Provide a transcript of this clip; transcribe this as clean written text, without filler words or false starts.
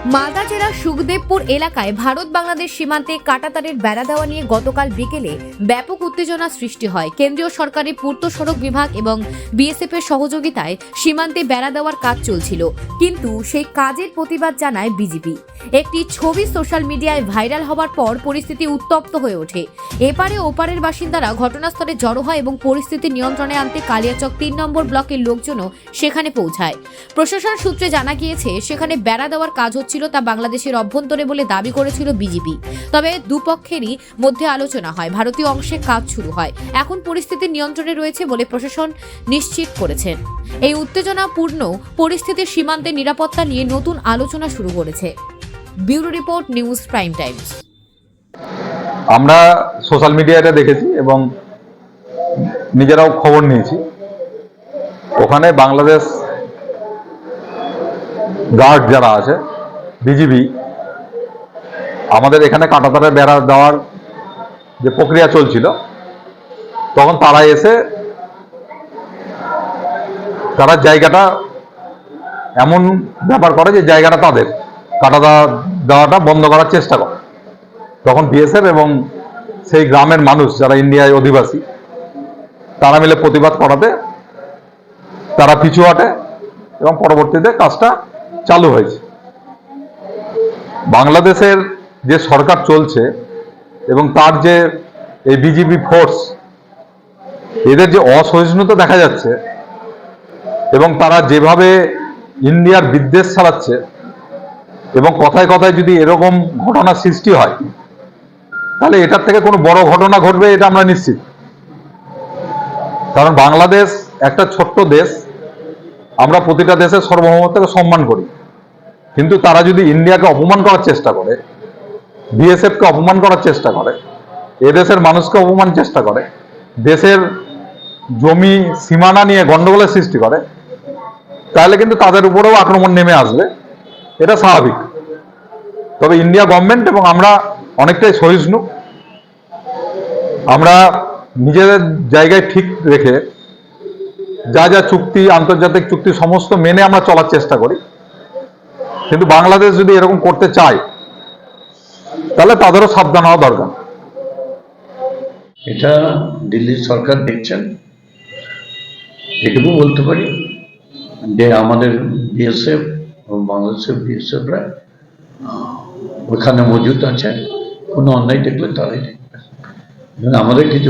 মালদা জেলার সুখদেবপুর এলাকায় ভারত বাংলাদেশ সীমান্তে কাঁটাতারের বেড়া দেওয়া নিয়ে গতকাল বিকেলে ব্যাপক উত্তেজনা সৃষ্টি হয়। কেন্দ্রীয় সরকারের পূর্ত সড়ক বিভাগ এবং বিএসএফ এর সহযোগিতায় সীমান্তে বেড়া দেওয়ার কাজ চলছিল, কিন্তু সেই কাজের প্রতিবাদ জানায় বিজেপি। একটি ছবি সোশ্যাল মিডিয়ায় ভাইরাল হওয়ার পর পরিস্থিতি উত্তপ্ত হয়ে ওঠে। এপারে ওপারের বাসিন্দারা ঘটনাস্থলে জড়ো হয় এবং পরিস্থিতি নিয়ন্ত্রণে আনতে কালিয়াচক ৩ নম্বর ব্লকের লোকজনও সেখানে পৌঁছায়। প্রশাসন সূত্রে জানা গিয়েছে, সেখানে বেড়া দেওয়ার কাজ ছিল তা বাংলাদেশের অভ্যন্তরে বলে দাবি করেছিল বিজেপি। তবে দুপক্ষেরই মধ্যে আলোচনা হয়, ভারতীয় অংশে কাজ শুরু হয়। এখন পরিস্থিতি নিয়ন্ত্রণে রয়েছে বলে প্রশাসন নিশ্চিত করেছেন। এই উত্তেজনাপূর্ণ পরিস্থিতির সীমান্তে নিরাপত্তা নিয়ে নতুন আলোচনা শুরু করেছে। Bureau report, news prime Times. আমরা সোশ্যাল মিডিয়াতে দেখেছি এবং নিজেরাও খবর নিয়েছি। ওখানে বাংলাদেশ গার্ড যারা আছে, বিজিবি, আমাদের এখানে কাঁটাতারের বেড়া দেওয়ার যে প্রক্রিয়া চলছিল, তখন তারা এসে তারা জায়গাটা এমন ব্যাপার করে যে জায়গাটা তাদের কাটা দেওয়াটা বন্ধ করার চেষ্টা করে। তখন বিএসএফ এবং সেই গ্রামের মানুষ যারা ইন্ডিয়ায় অধিবাসী, তারা মিলে প্রতিবাদ করাতে তারা পিছু হটে এবং পরবর্তীতে কাজটা চালু হয়েছে। বাংলাদেশের যে সরকার চলছে এবং তার যে এই বিজিবি ফোর্স, এদের যে অসহিষ্ণুতা দেখা যাচ্ছে এবং তারা যেভাবে ইন্ডিয়ার বিদ্বেষ ছড়াচ্ছে, এবং কথায় কথায় যদি এরকম ঘটনা সৃষ্টি হয়, তাহলে এটার থেকে কোনো বড় ঘটনা ঘটবে এটা আমরা নিশ্চিত। কারণ বাংলাদেশ একটা ছোট্ট দেশ, আমরা প্রতিটা দেশের সার্বভৌমত্বকে সম্মান করি, কিন্তু তারা যদি ইন্ডিয়াকে অপমান করার চেষ্টা করে, বিএসএফকে অপমান করার চেষ্টা করে, এদেশের মানুষকে অপমান চেষ্টা করে, দেশের জমি সীমানা নিয়ে গন্ডগোলের সৃষ্টি করে, তাহলে কিন্তু তাদের উপরেও আক্রমণ নেমে আসবে, এটা স্বাভাবিক। তবে ইন্ডিয়া গভর্নমেন্ট এবং আমরা অনেকটাই সহিষ্ণু। আমরা নিজেদের জায়গায় ঠিক রেখে যা যা চুক্তি, আন্তর্জাতিক চুক্তি সমস্ত মেনে আমরা চলার চেষ্টা করি। কিন্তু বাংলাদেশ যদি এরকম করতে চায়, তাহলে তাদেরও সাবধান হওয়া দরকার। এটা দিল্লির সরকার দেখছেন। এটুকু বলতে পারি যে আমাদের বিএসএফ এবং বাংলাদেশের বিএসএফরা ওখানে মজুদ আছে, কোনো অন্যায় দেখলে তারাই দেখবে। আমাদের কিছু